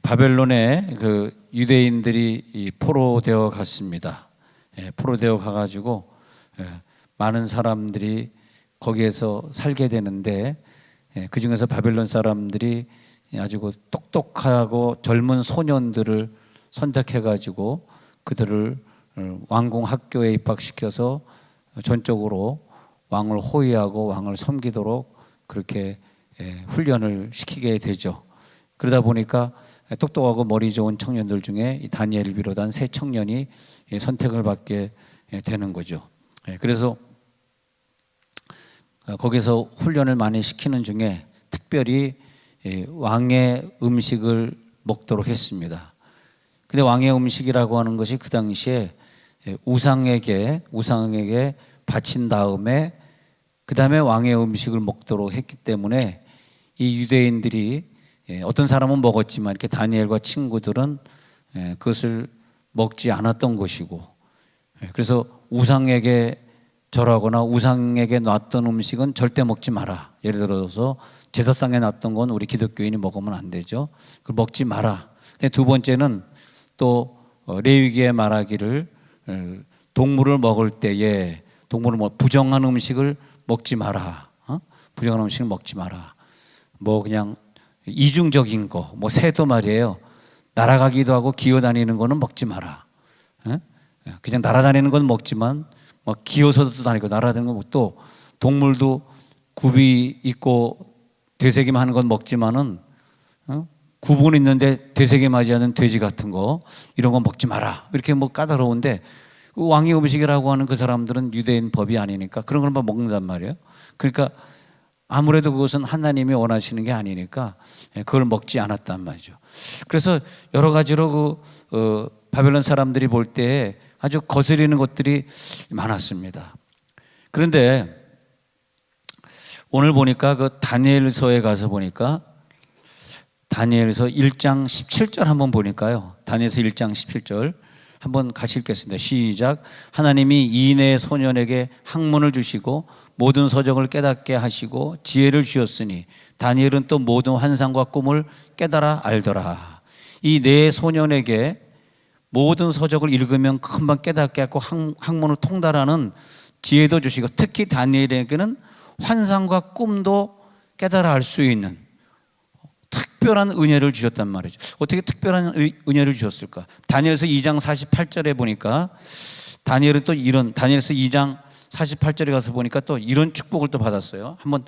바벨론에 그 유대인들이 포로되어 갔습니다. 포로되어 가가지고 많은 사람들이 거기에서 살게 되는데, 그 중에서 바벨론 사람들이 아주 똑똑하고 젊은 소년들을 선택해가지고 그들을 왕궁 학교에 입학시켜서 전적으로 왕을 호위하고 왕을 섬기도록 그렇게 훈련을 시키게 되죠. 그러다 보니까 똑똑하고 머리 좋은 청년들 중에 다니엘을 비롯한 세 청년이 선택을 받게 되는 거죠. 그래서 거기서 훈련을 많이 시키는 중에 특별히 왕의 음식을 먹도록 했습니다. 근데 왕의 음식이라고 하는 것이 그 당시에 우상에게 바친 다음에 그 다음에 왕의 음식을 먹도록 했기 때문에 이 유대인들이 어떤 사람은 먹었지만 이렇게 다니엘과 친구들은 그것을 먹지 않았던 것이고, 그래서 우상에게 절하거나 우상에게 놨던 음식은 절대 먹지 마라. 예를 들어서 제사상에 놨던 건 우리 기독교인이 먹으면 안 되죠. 그걸 먹지 마라. 근데 두 번째는 또 레위기에 말하기를 동물을 먹을 때에 부정한 음식을 먹지 마라. 부정한 음식을 먹지 마라. 뭐 그냥 이중적인 거, 뭐 새도 말이에요. 날아가기도 하고 기어다니는 거는 먹지 마라. 그냥 날아다니는 건 먹지만 막 기어서도 다니고 날아다니는 거, 또 동물도 굽이 있고 되새김 하는 건 먹지만은 구분 있는데 되새김하지 않은 돼지 같은 거 이런 건 먹지 마라. 이렇게 뭐 까다로운데 왕의 음식이라고 하는 그 사람들은 유대인 법이 아니니까 그런 걸 막 먹는단 말이에요. 그러니까 아무래도 그것은 하나님이 원하시는 게 아니니까 그걸 먹지 않았단 말이죠. 그래서 여러 가지로 바벨론 사람들이 볼 때 아주 거스리는 것들이 많았습니다. 그런데 오늘 보니까 그 다니엘서에 가서 보니까 다니엘서 1장 17절 한번 보니까요. 다니엘서 1장 17절 한번 같이 읽겠습니다. 시작. 하나님이 이내 소년에게 학문을 주시고 모든 서적을 깨닫게 하시고 지혜를 주셨으니 다니엘은 또 모든 환상과 꿈을 깨달아 알더라. 이 네 소년에게 모든 서적을 읽으면 금방 깨닫게 하고 학문을 통달하는 지혜도 주시고, 특히 다니엘에게는 환상과 꿈도 깨달아 알 수 있는 특별한 은혜를 주셨단 말이죠. 어떻게 특별한 은혜를 주셨을까? 다니엘서 2장 48절에 보니까 다니엘은 또 다니엘서 2장 48절에 가서 보니까 또 이런 축복을 또 받았어요. 한번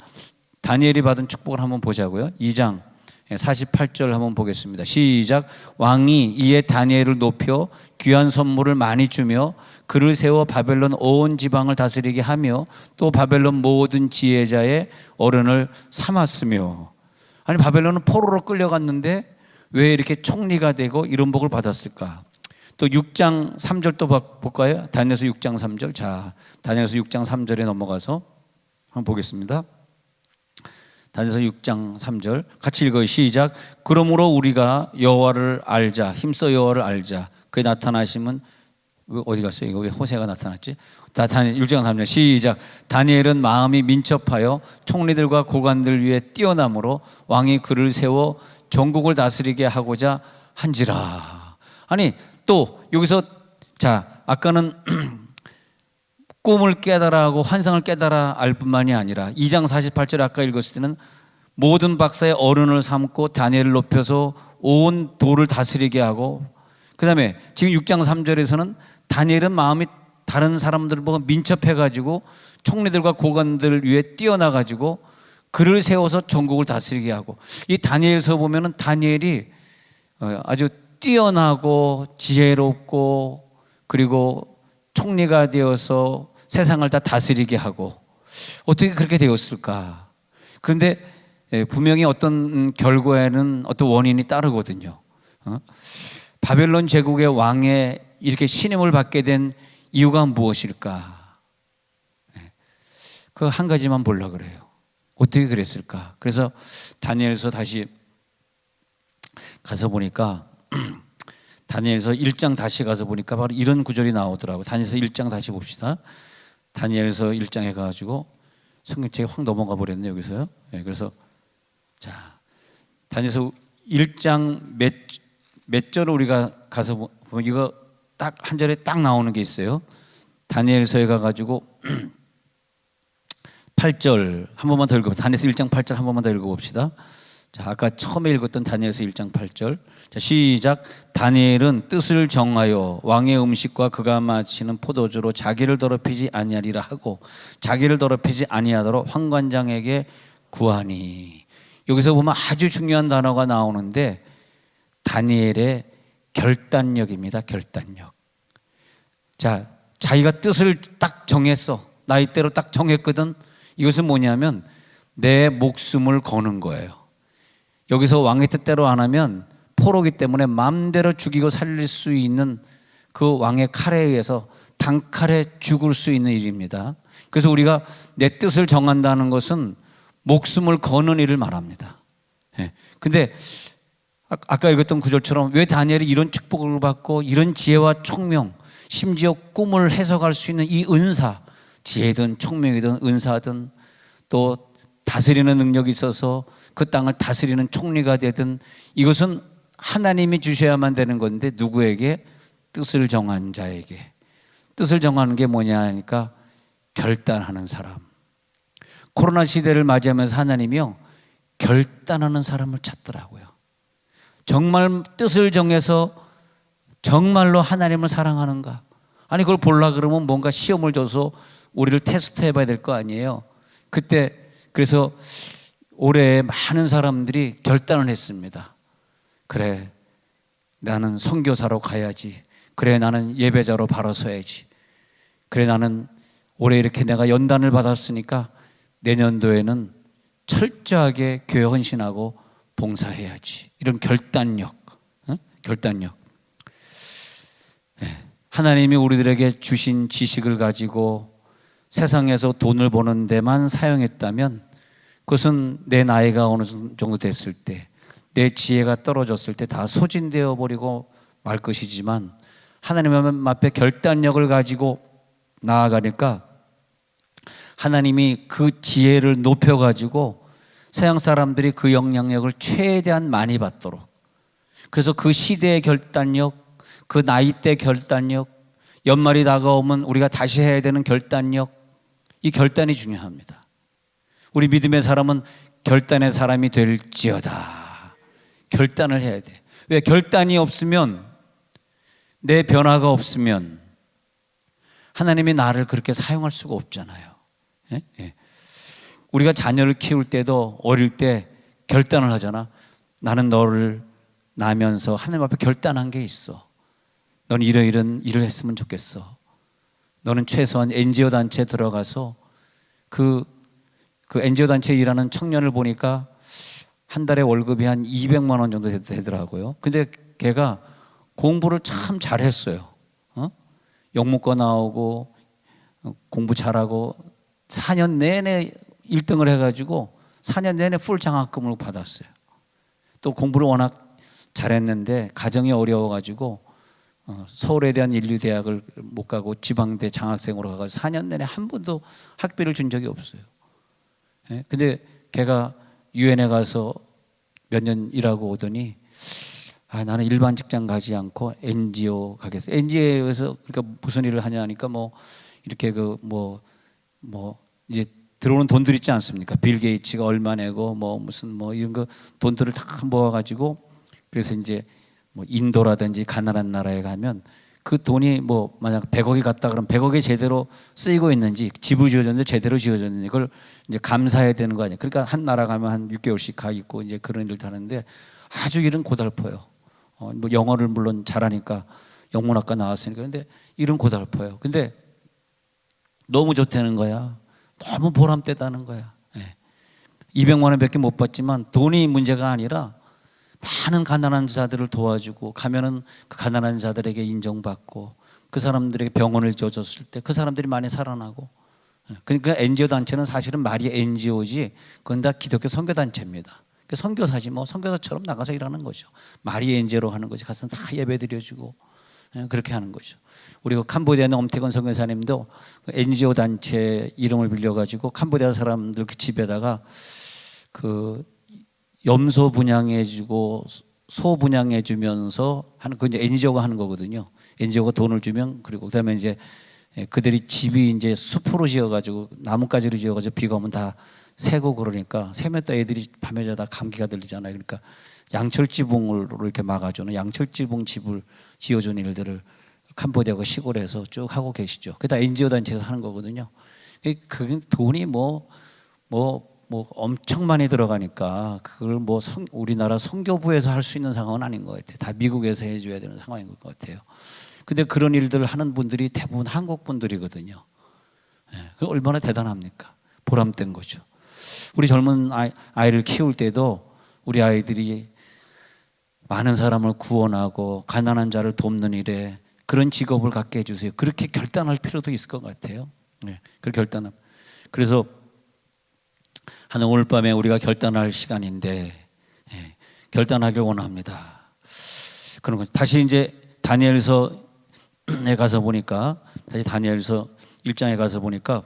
다니엘이 받은 축복을 한번 보자고요. 2장 48절 한번 보겠습니다. 시작. 왕이 이에 다니엘을 높여 귀한 선물을 많이 주며 그를 세워 바벨론 온 지방을 다스리게 하며 또 바벨론 모든 지혜자의 어른을 삼았으며. 아니, 바벨론은 포로로 끌려갔는데 왜 이렇게 총리가 되고 이런 복을 받았을까? 또 6장 3절 또 볼까요? 다니엘서 6장 3절. 자, 다니엘서 6장 3절에 넘어가서 한번 보겠습니다. 다니엘서 6장 3절 같이 읽어요. 시작. 그러므로 우리가 여호와를 알자. 힘써 여호와를 알자. 그의 나타나심은 어디 갔어요? 이거 왜 호세가 나타났지? 다니엘 6장 3절 시작. 다니엘은 마음이 민첩하여 총리들과 고관들 위에 뛰어남으로 왕이 그를 세워 전국을 다스리게 하고자 한지라. 아니, 또 여기서 자, 아까는 꿈을 깨달아 하고 환상을 깨달아 알 뿐만이 아니라 2장 48절 아까 읽었을 때는 모든 박사의 어른을 삼고 다니엘을 높여서 온 도를 다스리게 하고, 그 다음에 지금 6장 3절에서는 다니엘은 마음이 다른 사람들보다 민첩해가지고 총리들과 고관들 위에 뛰어나가지고 그를 세워서 전국을 다스리게 하고, 이 다니엘서 보면은 다니엘이 아주 뛰어나고 지혜롭고 그리고 총리가 되어서 세상을 다 다스리게 하고, 어떻게 그렇게 되었을까? 그런데 분명히 어떤 결과에는 어떤 원인이 따르거든요. 바벨론 제국의 왕에 이렇게 신임을 받게 된 이유가 무엇일까? 그 한 가지만 보려고 그래요. 어떻게 그랬을까? 그래서 다니엘서 다시 가서 보니까 다니엘서 1장 다시 가서 보니까 바로 이런 구절이 나오더라고요. 다니엘서 1장 다시 봅시다. 다니엘서 1장에 가가지고 성경책에 확 넘어가 버렸네 여기서요. 그래서 자, 다니엘서 1장 몇 절을 우리가 가서 보면 이거 딱 한 절에 딱 나오는 게 있어요. 다니엘서에 가가지고 8절 한 번만 더 읽어봅시다. 다니엘서 1장 8절 한 번만 더 읽어봅시다. 자, 아까 처음에 읽었던 다니엘서 1장 8절. 자, 시작. 다니엘은 뜻을 정하여 왕의 음식과 그가 마시는 포도주로 자기를 더럽히지 아니하리라 하고 자기를 더럽히지 아니하도록 환관장에게 구하니. 여기서 보면 아주 중요한 단어가 나오는데 다니엘의 결단력입니다. 결단력. 자, 자기가 뜻을 딱 정했어. 나이대로 딱 정했거든. 이것은 뭐냐면 내 목숨을 거는 거예요. 여기서 왕의 뜻대로 안 하면 포로기 때문에 마음대로 죽이고 살릴 수 있는 그 왕의 칼에 의해서 단칼에 죽을 수 있는 일입니다. 그래서 우리가 내 뜻을 정한다는 것은 목숨을 거는 일을 말합니다. 근데 아까 읽었던 구절처럼 왜 다니엘이 이런 축복을 받고 이런 지혜와 총명, 심지어 꿈을 해석할 수 있는 이 은사, 지혜든 총명이든 은사든 또 다스리는 능력이 있어서 그 땅을 다스리는 총리가 되든 이것은 하나님이 주셔야만 되는 건데 누구에게? 뜻을 정한 자에게. 뜻을 정하는 게 뭐냐 하니까 결단하는 사람. 코로나 시대를 맞이하면서 하나님이요 결단하는 사람을 찾더라고요. 정말 뜻을 정해서 정말로 하나님을 사랑하는가? 아니 그걸 보려고 그러면 뭔가 시험을 줘서 우리를 테스트 해봐야 될 거 아니에요. 그때 그래서 올해 많은 사람들이 결단을 했습니다. 그래 나는 선교사로 가야지. 그래 나는 예배자로 바로 서야지. 그래 나는 올해 이렇게 내가 연단을 받았으니까 내년도에는 철저하게 교회 헌신하고 봉사해야지. 이런 결단력, 결단력. 하나님이 우리들에게 주신 지식을 가지고 세상에서 돈을 버는 데만 사용했다면 그것은 내 나이가 어느 정도 됐을 때 내 지혜가 떨어졌을 때 다 소진되어 버리고 말 것이지만 하나님 앞에 결단력을 가지고 나아가니까 하나님이 그 지혜를 높여가지고 서양 사람들이 그 영향력을 최대한 많이 받도록 그래서 그 시대의 결단력, 그 나이대 결단력, 연말이 다가오면 우리가 다시 해야 되는 결단력, 이 결단이 중요합니다. 우리 믿음의 사람은 결단의 사람이 될지어다. 결단을 해야 돼. 왜? 결단이 없으면 내 변화가 없으면 하나님이 나를 그렇게 사용할 수가 없잖아요. 예? 예. 우리가 자녀를 키울 때도 어릴 때 결단을 하잖아. 나는 너를 낳으면서 하나님 앞에 결단한 게 있어. 너는 이런 일을 했으면 좋겠어. 너는 최소한 NGO 단체에 들어가서 그 NGO 단체에 일하는 청년을 보니까 한 달에 월급이 한 200만 원 정도 되더라고요. 근데 걔가 공부를 참 잘했어요. 영문과 나오고 공부 잘하고 4년 내내 1등을 해가지고 4년 내내 풀 장학금을 받았어요. 또 공부를 워낙 잘했는데 가정이 어려워가지고 서울에 대한 인류대학을 못 가고 지방대 장학생으로 가가지고 4년 내내 한 번도 학비를 준 적이 없어요. 근데 걔가 유엔에 가서 몇 년 일하고 오더니 나는 일반 직장 가지 않고 NGO 가겠어. NGO에서 그러니까 무슨 일을 하냐 하니까 뭐 이렇게 이제 들어오는 돈들 있지 않습니까? 빌 게이츠가 얼마 내고 무슨 이런 거 돈들을 다 모아가지고 그래서 이제 인도라든지 가난한 나라에 가면 그 돈이 만약 100억이 갔다 그러면 100억이 제대로 쓰이고 있는지 집을 지어줬는지 제대로 지어줬는지 이걸 이제 감사해야 되는 거 아니에요. 그러니까 한 나라 가면 한 6개월씩 가 있고 이제 그런 일을 하는데 아주 일은 고달퍼요. 영어를 물론 잘하니까 영문학과 나왔으니까 근데 일은 고달퍼요. 근데 너무 좋다는 거야. 너무 보람되다는 거야. 200만 원밖에 못 받지만 돈이 문제가 아니라 많은 가난한 자들을 도와주고 가면은 그 가난한 자들에게 인정받고 그 사람들에게 병원을 지어줬을 때 그 사람들이 많이 살아나고 그러니까 NGO 단체는 사실은 말이 NGO지 그건 다 기독교 선교단체입니다. 선교사지 선교사처럼 나가서 일하는 거죠. 말이 NGO로 하는 거지. 가서 다 예배 드려주고 그렇게 하는 거죠. 우리 캄보디아의 엄태건 선교사님도 NGO 단체 이름을 빌려가지고 캄보디아 사람들 그 집에다가 염소 분양해주고 소 분양해주면서 하는 그 이제 NGO가 하는 거거든요. NGO가 돈을 주면 그리고 그다음에 이제 그들이 집이 이제 숲으로 지어가지고 나뭇가지로 지어가지고 비가 오면 다 새고 그러니까 새면 또 애들이 밤에 자다 감기가 들리잖아요. 그러니까 양철지붕으로 이렇게 막아주는 양철지붕 집을 지어주는 일들을 캄보디아가 시골에서 쭉 하고 계시죠. 그게 다 NGO 단체에서 하는 거거든요. 그 돈이 뭐 엄청 많이 들어가니까 그걸 뭐 우리나라 선교부에서 할 수 있는 상황은 아닌 것 같아요. 다 미국에서 해줘야 되는 상황인 것 같아요. 근데 그런 일들을 하는 분들이 대부분 한국 분들이거든요. 그 얼마나 대단합니까? 보람된 거죠. 우리 젊은 아이를 키울 때도 우리 아이들이 많은 사람을 구원하고 가난한 자를 돕는 일에 그런 직업을 갖게 해주세요. 그렇게 결단할 필요도 있을 것 같아요. 그렇게 결단함. 그래서 하는 오늘 밤에 우리가 결단할 시간인데 결단하길 원합니다. 그런 거 다시 이제 다니엘서에 가서 보니까 다시 다니엘서 1장에 가서 보니까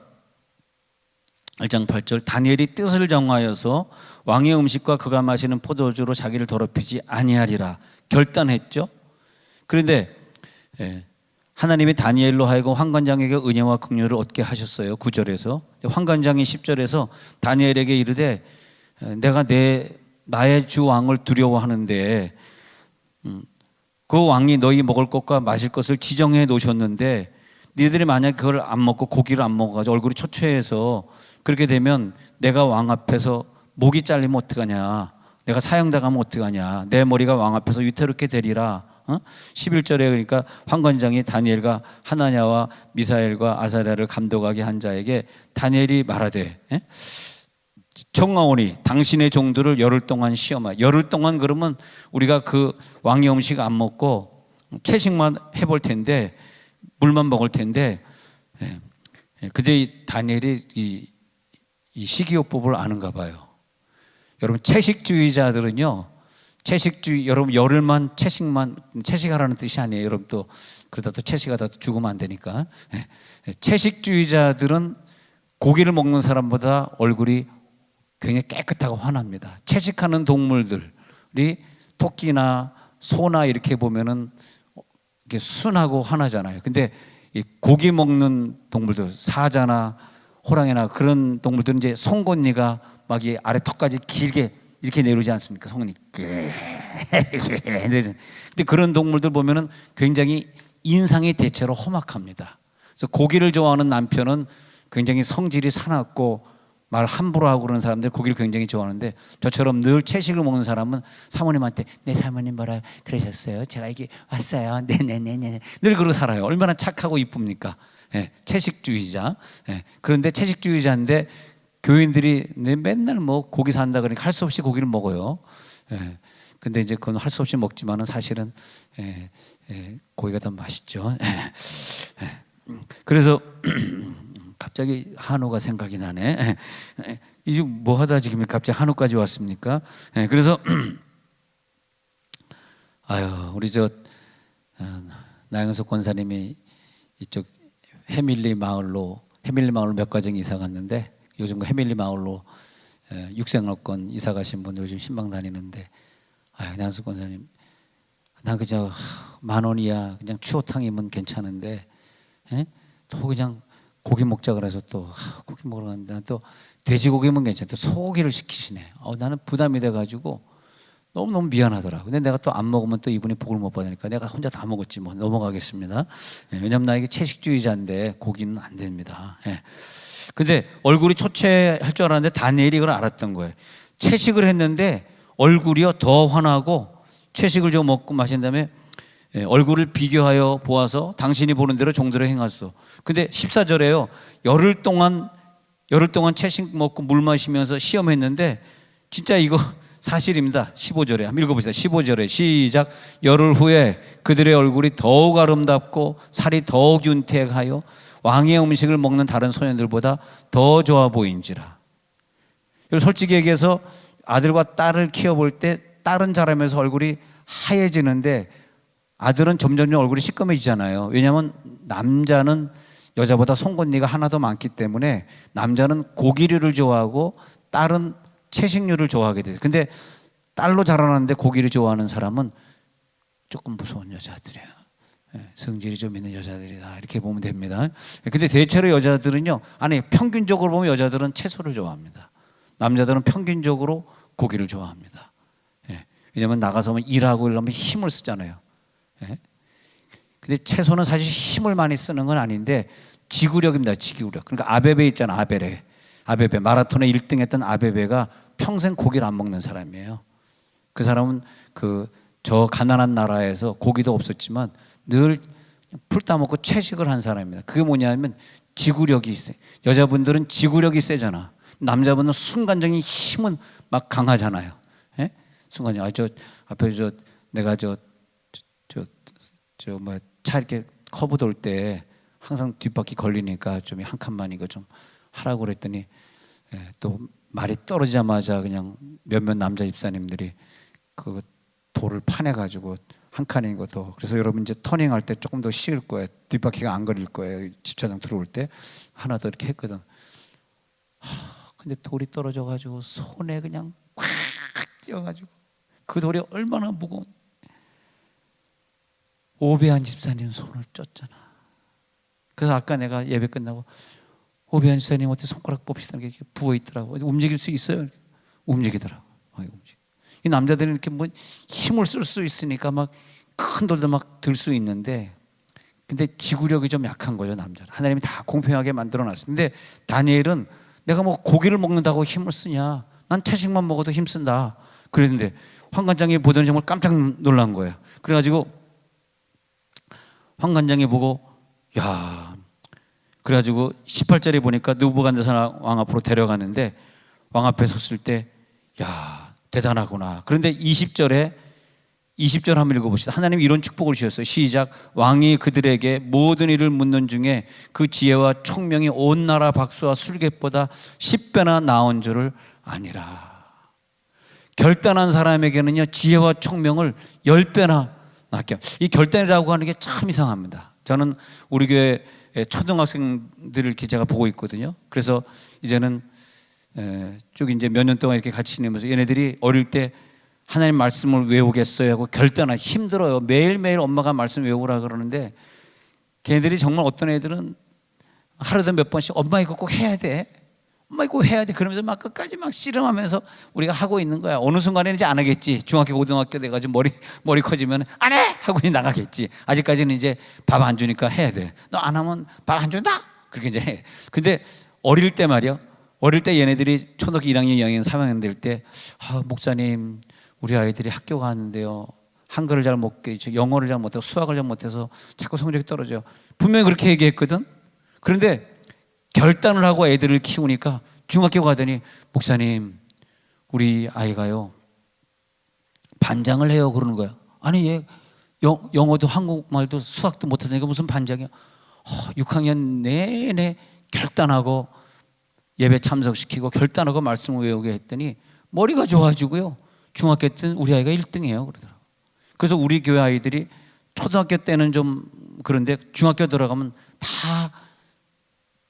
1장 8절 다니엘이 뜻을 정하여서 왕의 음식과 그가 마시는 포도주로 자기를 더럽히지 아니하리라 결단했죠. 그런데 하나님이 다니엘로 하여금 환관장에게 은혜와 긍휼을 얻게 하셨어요. 9절에서 환관장이 10절에서 다니엘에게 이르되 내가 나의 주 왕을 두려워하는데 그 왕이 너희 먹을 것과 마실 것을 지정해 놓으셨는데 너희들이 만약 그걸 안 먹고 고기를 안 먹어가지고 얼굴이 초췌해서 그렇게 되면 내가 왕 앞에서 목이 잘리면 어떡하냐, 내가 사형당하면 어떡하냐, 내 머리가 왕 앞에서 위태롭게 되리라. 11절에 그러니까 환관장이 다니엘과 하나냐와 미사엘과 아사랴를 감독하게 한 자에게 다니엘이 말하되 청하오니 당신의 종들을 열흘 동안 시험하. 열흘 동안 그러면 우리가 그 왕의 음식 안 먹고 채식만 해볼 텐데 물만 먹을 텐데 근데 다니엘이 이 식이요법을 아는가 봐요. 여러분 채식주의자들은요, 여러분 열흘만 채식하라는 뜻이 아니에요. 여러분 또 그러다 또 채식하다 죽으면 안 되니까. 채식주의자들은 고기를 먹는 사람보다 얼굴이 굉장히 깨끗하고 환합니다. 채식하는 동물들이 토끼나 소나 이렇게 보면은 이렇게 순하고 환하잖아요. 근데 이 고기 먹는 동물들, 사자나 호랑이나 그런 동물들은 이제 송곳니가 막 이 아래 턱까지 길게 이렇게 내려오지 않습니까? 송곳니. 근데 그런 동물들 보면은 굉장히 인상이 대체로 험악합니다. 그래서 고기를 좋아하는 남편은 굉장히 성질이 사납고 말 함부로 하고 그러는 사람들 고기를 굉장히 좋아하는데 저처럼 늘 채식을 먹는 사람은 사모님한테 네 사모님 뭐라 그러셨어요? 제가 이게 왔어요. 네네네네 늘 그러고 살아요. 얼마나 착하고 이쁩니까? 채식주의자. 그런데 채식주의자인데 교인들이 맨날 뭐 고기 산다 그러니까 할 수 없이 고기를 먹어요. 근데 이제 그건 할 수 없이 먹지만은 사실은 고기가 더 맛있죠. 그래서 갑자기 한우가 생각이 나네. 이제 뭐 하다 지금 갑자기 한우까지 왔습니까? 그래서 우리 나영석 권사님이 이쪽 해밀리 마을로 몇 가정 이사 갔는데 요즘 그 해밀리 마을로 육생활권 이사 가신 분 요즘 신방 다니는데 나영석 권사님 나 그저 10,000원이야 그냥 추어탕이면 괜찮은데 또 그냥 고기 먹자 그래서 또 고기 먹으러 갔는데 또 돼지고기면 괜찮다. 소고기를 시키시네. 나는 부담이 돼가지고 너무너무 미안하더라. 근데 내가 또 안 먹으면 또 이분이 복을 못 받으니까 내가 혼자 다 먹었지 뭐 넘어가겠습니다. 왜냐면 나에게 채식주의자인데 고기는 안 됩니다. 근데 얼굴이 초췌할 줄 알았는데 다니엘이 그걸 알았던 거예요. 채식을 했는데 얼굴이요 더 환하고 채식을 좀 먹고 마신 다음에 얼굴을 비교하여 보아서 당신이 보는 대로 종대로 행하소. 근데 14절에요. 열흘 동안 채식 먹고 물 마시면서 시험했는데 진짜 이거 사실입니다. 15절에 한번 읽어보세요. 15절에 시작. 열흘 후에 그들의 얼굴이 더욱 아름답고 살이 더욱 윤택하여 왕의 음식을 먹는 다른 소년들보다 더 좋아 보인지라. 솔직히 얘기해서 아들과 딸을 키워볼 때 딸은 자라면서 얼굴이 하얘지는데 아들은 점점 얼굴이 시꺼매지잖아요. 왜냐하면 남자는 여자보다 송곳니가 하나 더 많기 때문에 남자는 고기류를 좋아하고 딸은 채식류를 좋아하게 돼요. 근데 딸로 자라났는데 고기를 좋아하는 사람은 조금 무서운 여자들이에요. 성질이 좀 있는 여자들이다, 이렇게 보면 됩니다. 근데 대체로 여자들은요, 아니 평균적으로 보면 여자들은 채소를 좋아합니다. 남자들은 평균적으로 고기를 좋아합니다. 왜냐하면 나가서 일하고 이러면 힘을 쓰잖아요. 근데 채소는 사실 힘을 많이 쓰는 건 아닌데 지구력입니다. 지구력. 그러니까 아베베 있잖아. 아베베 마라톤에 1등 했던 아베베가 평생 고기를 안 먹는 사람이에요. 그 사람은 저 가난한 나라에서 고기도 없었지만 늘 풀 따먹고 채식을 한 사람입니다. 그게 뭐냐면 지구력이 있어요. 여자분들은 지구력이 세잖아. 남자분은 순간적인 힘은 막 강하잖아요. 순간적인 앞에 내가 차 이렇게 커브 돌 때 항상 뒷바퀴 걸리니까 좀 한 칸만 이거 좀 하라고 그랬더니 또 말이 떨어지자마자 그냥 몇몇 남자 집사님들이 그 돌을 파내가지고 한 칸인 것도. 그래서 여러분 이제 터닝할 때 조금 더 쉬울 거예요. 뒷바퀴가 안 걸릴 거예요. 주차장 들어올 때 하나 더 이렇게 했거든. 근데 돌이 떨어져가지고 손에 그냥 꽉 쥐어가지고 그 돌이 얼마나 무거운. 오배한 집사님 손을 쪘잖아. 그래서 아까 내가 예배 끝나고 오배한 집사님 어떻게 손가락 봅시다 이렇게 부어 있더라고. 움직일 수 있어요? 움직이더라고. 이 남자들은 이렇게 뭐 힘을 쓸 수 있으니까 막 큰 돌도 막 들 수 있는데, 근데 지구력이 좀 약한 거죠, 남자는. 하나님이 다 공평하게 만들어 놨습니다. 근데 다니엘은 내가 뭐 고기를 먹는다고 힘을 쓰냐? 난 채식만 먹어도 힘 쓴다. 그랬는데 환관장이 보더니 정말 깜짝 놀란 거예요. 그래가지고 환관장이 보고 그래가지고 18절에 보니까 느부갓네살 왕 앞으로 데려가는데 왕 앞에 섰을 때 대단하구나. 그런데 20절 한번 읽어봅시다. 하나님이 이런 축복을 주셨어요. 시작. 왕이 그들에게 모든 일을 묻는 중에 그 지혜와 총명이 온 나라 박수와 술객보다 10배나 나은 줄을 아니라. 결단한 사람에게는요, 지혜와 총명을 10배나 낫게. 이 결단이라고 하는 게 참 이상합니다. 저는 우리 교회 초등학생들을 이렇게 제가 보고 있거든요. 그래서 이제는 쭉 이제 몇 년 동안 이렇게 같이 지내면서 얘네들이 어릴 때 하나님 말씀을 외우겠어요 하고 결단하기 힘들어요. 매일매일 엄마가 말씀 외우라 그러는데 걔네들이 정말 어떤 애들은 하루에 몇 번씩 엄마 이거 꼭 해야 돼. 엄마 이거 해야 돼. 그러면서 막 끝까지 막 씨름하면서 우리가 하고 있는 거야. 어느 순간에는 이제 안 하겠지. 중학교 고등학교 돼가지고 머리 커지면 안 해! 하고 이제 나가겠지. 아직까지는 이제 밥 안 주니까 해야 돼. 너 안 하면 밥 안 준다? 그렇게 이제 해. 근데 어릴 때 말이야. 어릴 때 얘네들이 초등학교 1학년, 2학년, 3학년 될 때 목사님 우리 아이들이 학교 가는데요, 한글을 잘 못하고 영어를 잘 못하고 수학을 잘 못해서 자꾸 성적이 떨어져요. 분명히 그렇게 얘기했거든. 그런데 결단을 하고 애들을 키우니까 중학교 가더니 목사님 우리 아이가요 반장을 해요 그러는 거야. 아니 얘 영어도 한국말도 수학도 못하니까 무슨 반장이야. 6학년 내내 결단하고 예배 참석시키고 결단하고 말씀을 외우게 했더니 머리가 좋아지고요, 중학교 때는 우리 아이가 1등이에요 그러더라고요. 그래서 우리 교회 아이들이 초등학교 때는 좀 그런데 중학교 들어가면 다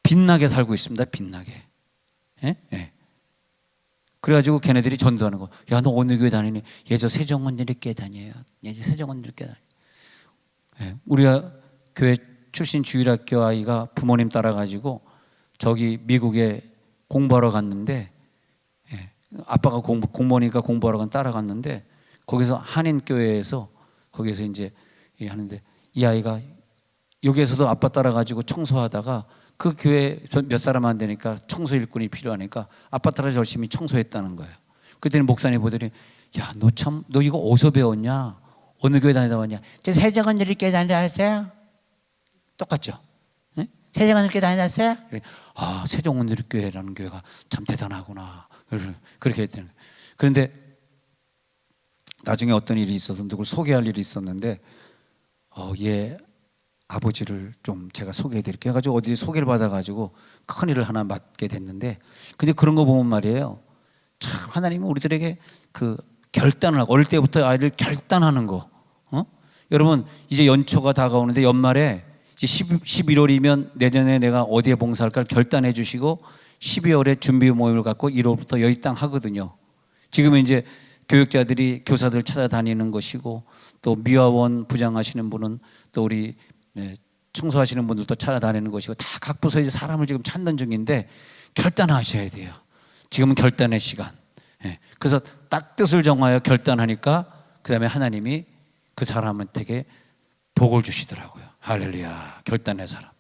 빛나게 살고 있습니다. 빛나게. 그래가지고 걔네들이 전도하는 거. 야, 너 어느 교회 다니니? 얘 저 세정원들이 꽤 다녀요. 얘 세정원들이 꽤 다녀요. 우리가 교회 출신 주일학교 아이가 부모님 따라가지고 저기 미국에 공부하러 갔는데, 아빠가 공무원이니까 공부하러 따라갔는데 거기서 한인교회에서 거기서 이제 하는데 이 아이가 여기에서도 아빠 따라가지고 청소하다가 그 교회 몇 사람 안 되니까 청소 일꾼이 필요하니까 아빠 따라 열심히 청소했다는 거예요. 그랬더니 목사님 보더니 야, 너 이거 어디서 배웠냐? 어느 교회 다니다 왔냐? 제 세정원들이 교회 다니다 왔어요? 똑같죠? 세정원들이 다니다 왔어요? 세정원들이 교회라는 교회가 참 대단하구나. 그렇게 했더니. 그런데 나중에 어떤 일이 있어서 누굴 소개할 일이 있었는데 얘 아버지를 좀 제가 소개해 드릴게요 해가지고 어디 소개를 받아가지고 큰 일을 하나 맡게 됐는데, 근데 그런 거 보면 말이에요, 참 하나님은 우리들에게 그 결단을 하고 어릴 때부터 아이를 결단하는 거. 여러분 이제 연초가 다가오는데 연말에 이제 11월이면 내년에 내가 어디에 봉사할까를 결단해 주시고 12월에 준비 모임을 갖고 1월부터 여기 땅 하거든요. 지금은 이제 교육자들이 교사들 찾아다니는 것이고, 또 미화원 부장하시는 분은 또 우리 청소하시는 분들도 찾아다니는 것이고, 다 각 부서에 사람을 지금 찾는 중인데 결단하셔야 돼요. 지금은 결단의 시간. 그래서 딱 뜻을 정하여 결단하니까 그 다음에 하나님이 그 사람한테 복을 주시더라고요. 할렐루야. 결단의 사람.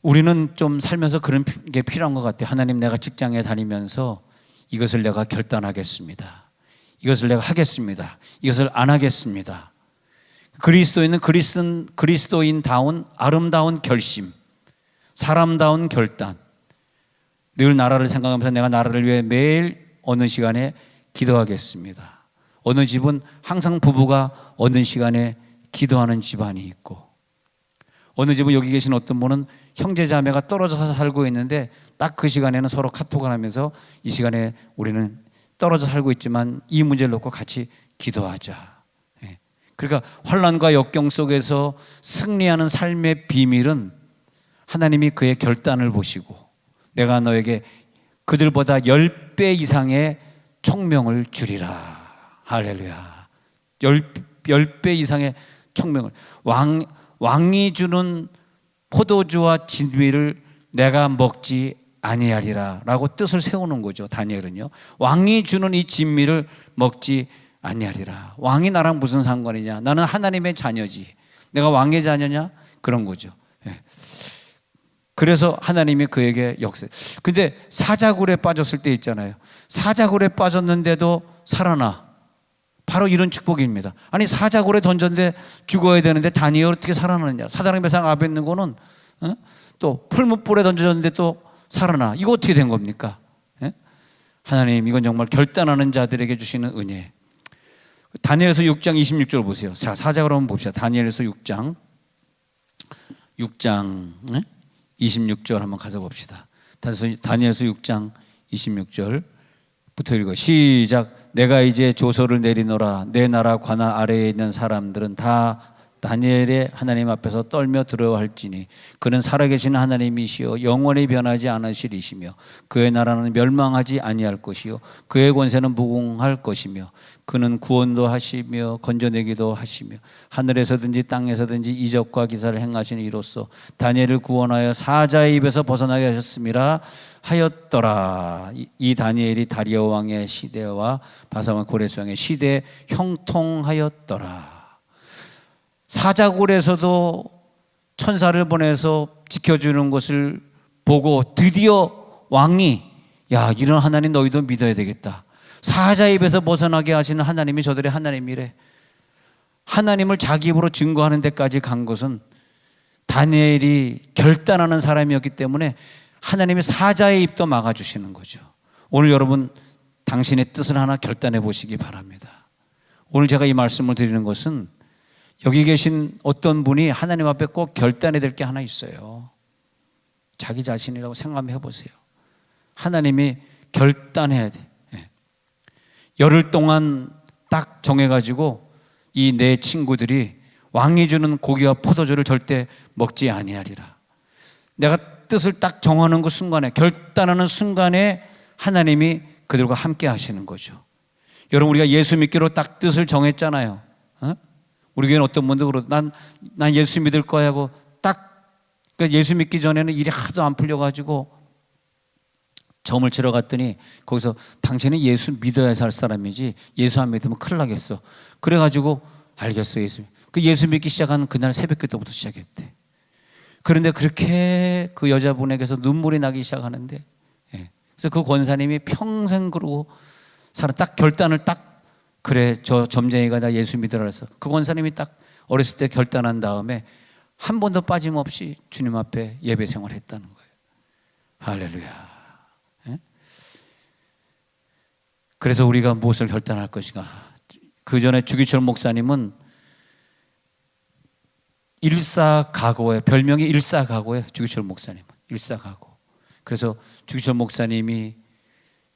우리는 좀 살면서 그런 게 필요한 것 같아요. 하나님, 내가 직장에 다니면서 이것을 내가 결단하겠습니다. 이것을 내가 하겠습니다. 이것을 안 하겠습니다. 그리스도인은 그리스도인다운 아름다운 결심, 사람다운 결단. 늘 나라를 생각하면서 내가 나라를 위해 매일 어느 시간에 기도하겠습니다. 어느 집은 항상 부부가 어느 시간에 기도하는 집안이 있고, 어느 집은 여기 계신 어떤 분은 형제자매가 떨어져서 살고 있는데 딱 그 시간에는 서로 카톡을 하면서 이 시간에 우리는 떨어져 살고 있지만 이 문제를 놓고 같이 기도하자. 그러니까 환난과 역경 속에서 승리하는 삶의 비밀은 하나님이 그의 결단을 보시고, 내가 너에게 그들보다 10배 이상의 총명을 주리라. 할렐루야. 10배 이상의 총명을. 왕이 주는 포도주와 진미를 내가 먹지 아니하리라 라고 뜻을 세우는 거죠. 다니엘은요, 왕이 주는 이 진미를 먹지 아니하리라. 왕이 나랑 무슨 상관이냐? 나는 하나님의 자녀지. 내가 왕의 자녀냐? 그런 거죠. 그래서 하나님이 그에게 역사. 근데 사자굴에 빠졌을 때 있잖아요. 사자굴에 빠졌는데도 살아나. 바로 이런 축복입니다. 아니, 사자굴에 던졌는데 죽어야 되는데 다니엘 어떻게 살아나느냐? 사단의 배상 아벳느고는 또 풀무불에 던져졌는데 또 살아나. 이거 어떻게 된 겁니까? 하나님, 이건 정말 결단하는 자들에게 주시는 은혜. 다니엘서 6장 26절 보세요. 자, 사자굴 한번 봅시다. 다니엘서 6장 26절 한번 가서 봅시다. 다니엘서 6장 26절부터 읽어. 시작. 내가 이제 조서를 내리노라. 내 나라 관할 아래에 있는 사람들은 다 다니엘의 하나님 앞에서 떨며 두려워할지니 그는 살아계신 하나님이시요 영원히 변하지 않으시리시며 그의 나라는 멸망하지 아니할 것이요 그의 권세는 무궁할 것이며 그는 구원도 하시며 건져내기도 하시며 하늘에서든지 땅에서든지 이적과 기사를 행하시는 이로써 다니엘을 구원하여 사자의 입에서 벗어나게 하셨음이라 하였더라. 이 다니엘이 다리아 왕의 시대와 바사왕 고레스 왕의 시대에 형통하였더라. 사자굴에서도 천사를 보내서 지켜주는 것을 보고 드디어 왕이, 야, 이런 하나님 너희도 믿어야 되겠다. 사자 입에서 벗어나게 하시는 하나님이 저들의 하나님이래. 하나님을 자기 입으로 증거하는 데까지 간 것은 다니엘이 결단하는 사람이었기 때문에 하나님이 사자의 입도 막아주시는 거죠. 오늘 여러분, 당신의 뜻을 하나 결단해 보시기 바랍니다. 오늘 제가 이 말씀을 드리는 것은 여기 계신 어떤 분이 하나님 앞에 꼭 결단해야 될 게 하나 있어요. 자기 자신이라고 생각해 보세요. 하나님이 결단해야 돼. 열흘 동안 딱 정해가지고 이 내 친구들이 왕이 주는 고기와 포도주를 절대 먹지 아니하리라. 내가 뜻을 딱 정하는 그 순간에, 결단하는 순간에 하나님이 그들과 함께 하시는 거죠. 여러분, 우리가 예수 믿기로 딱 뜻을 정했잖아요. 우리 교회는 어떤 분도 그러고 난 예수 믿을 거야 하고 딱 예수 믿기 전에는 일이 하도 안 풀려가지고 점을 치러 갔더니 거기서 당신은 예수 믿어야 살 사람이지 예수 안 믿으면 큰일 나겠어. 그래가지고 알겠어, 예수 믿기 시작한 그날 새벽기도부터 시작했대. 그런데 그렇게 그 여자분에게서 눈물이 나기 시작하는데, 그래서 그 권사님이 평생 그러고 딱 결단을 딱, 그래, 저 점쟁이가 나 예수 믿으라 해서 그 권사님이 딱 어렸을 때 결단한 다음에 한 번도 빠짐없이 주님 앞에 예배 생활했다는 거예요. 할렐루야. 그래서 우리가 무엇을 결단할 것인가? 그 전에 주기철 목사님은 일사각오에, 별명이 일사각오예요. 주기철 목사님은 일사각오. 그래서 주기철 목사님이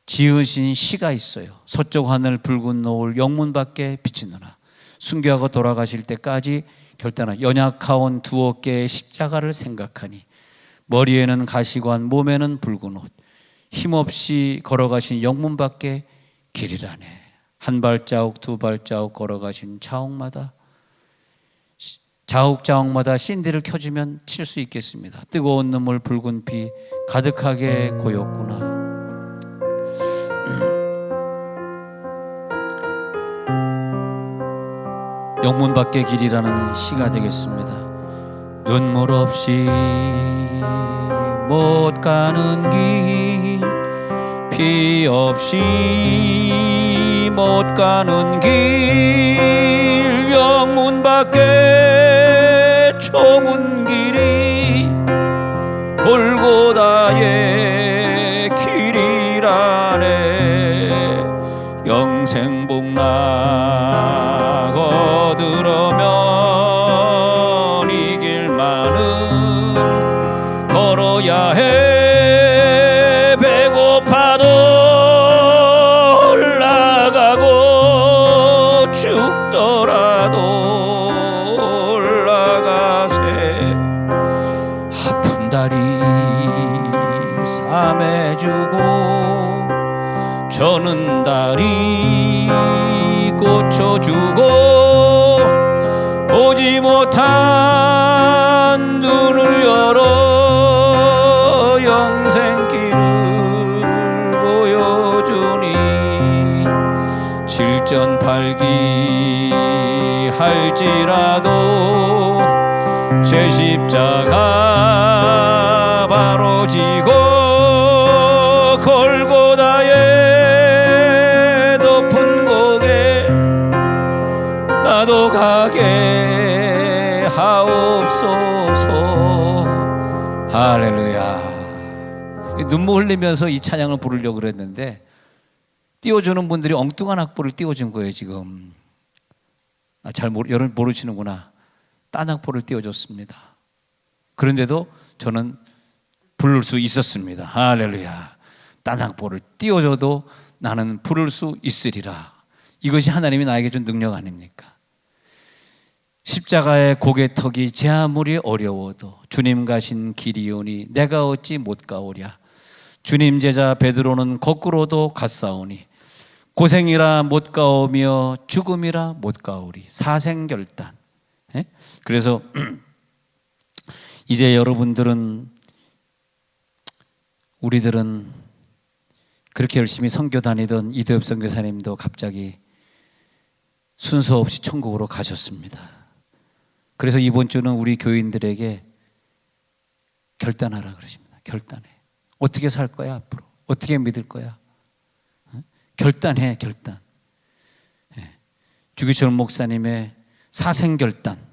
지으신 시가 있어요. 서쪽 하늘 붉은 노을 영문 밖에 비치느라 순교하고 돌아가실 때까지 결단한 연약하온 두 어깨의 십자가를 생각하니 머리에는 가시관 몸에는 붉은 옷 힘없이 걸어가신 영문 밖에 길이라네. 한 발자국 두 발자국 걸어가신 자옥마다 자옥자옥마다 CD를 켜주면 칠 수 있겠습니다. 뜨거운 눈물 붉은 피 가득하게 고였구나. 영문 밖의 길이라는 시가 되겠습니다. 눈물 없이 못 가는 길, 피 없이 못 가는 길, 영문 밖의 좁은 길이 골고다의 길이라네. 영생복락 얻으려면 이 길만은 걸어야 해. 배고파도 올라가고 죽더라도 올라가세. 아픈 다리 싸매주고 저는 다리 고쳐주고 보지 못한 눈을 열어 영생길을 보여주니 칠전팔기 할지라도 제 십자가 바로 지고 골고다의 높은 고개 나도 가게 하옵소서. 할렐루야. 눈물 흘리면서 이 찬양을 부르려고 그랬는데 띄워주는 분들이 엉뚱한 악보를 띄워준 거예요 지금. 여러분 모르시는구나. 딴 악보를 띄워줬습니다. 그런데도 저는 부를 수 있었습니다. 할렐루야. 딴 악보를 띄워줘도 나는 부를 수 있으리라. 이것이 하나님이 나에게 준 능력 아닙니까? 십자가의 고개턱이 제 아무리 어려워도 주님 가신 길이오니 내가 어찌 못 가오랴. 주님 제자 베드로는 거꾸로도 갔사오니 고생이라 못 가오며 죽음이라 못 가오리. 사생결단. 그래서 이제 우리들은 그렇게 열심히 선교 다니던 이도엽 선교사님도 갑자기 순서 없이 천국으로 가셨습니다. 그래서 이번 주는 우리 교인들에게 결단하라 그러십니다. 결단해. 어떻게 살 거야 앞으로? 어떻게 믿을 거야? 결단해, 결단. 주기철 목사님의 사생결단.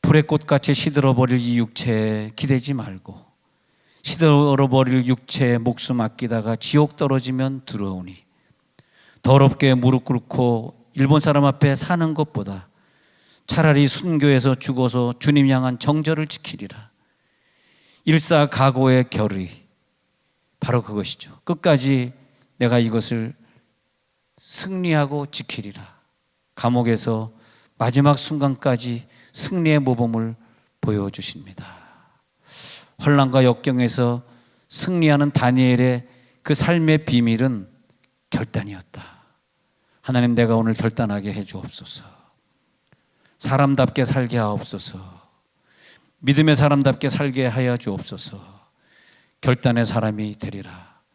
불의 꽃같이 시들어버릴 이 육체에 기대지 말고 시들어버릴 육체에 목숨 아끼다가 지옥 떨어지면 두려우니 더럽게 무릎 꿇고 일본 사람 앞에 사는 것보다 차라리 순교해서 죽어서 주님 향한 정절을 지키리라. 일사각오의 결의, 바로 그것이죠. 끝까지 내가 이것을 승리하고 지키리라. 감옥에서 마지막 순간까지 승리의 모범을 보여주십니다. 환난과 역경에서 승리하는 다니엘의 그 삶의 비밀은 결단이었다. 하나님, 내가 오늘 결단하게 해주옵소서. 사람답게 살게 하옵소서. 믿음의 사람답게 살게 하여 주옵소서. 결단의 사람이 되리라.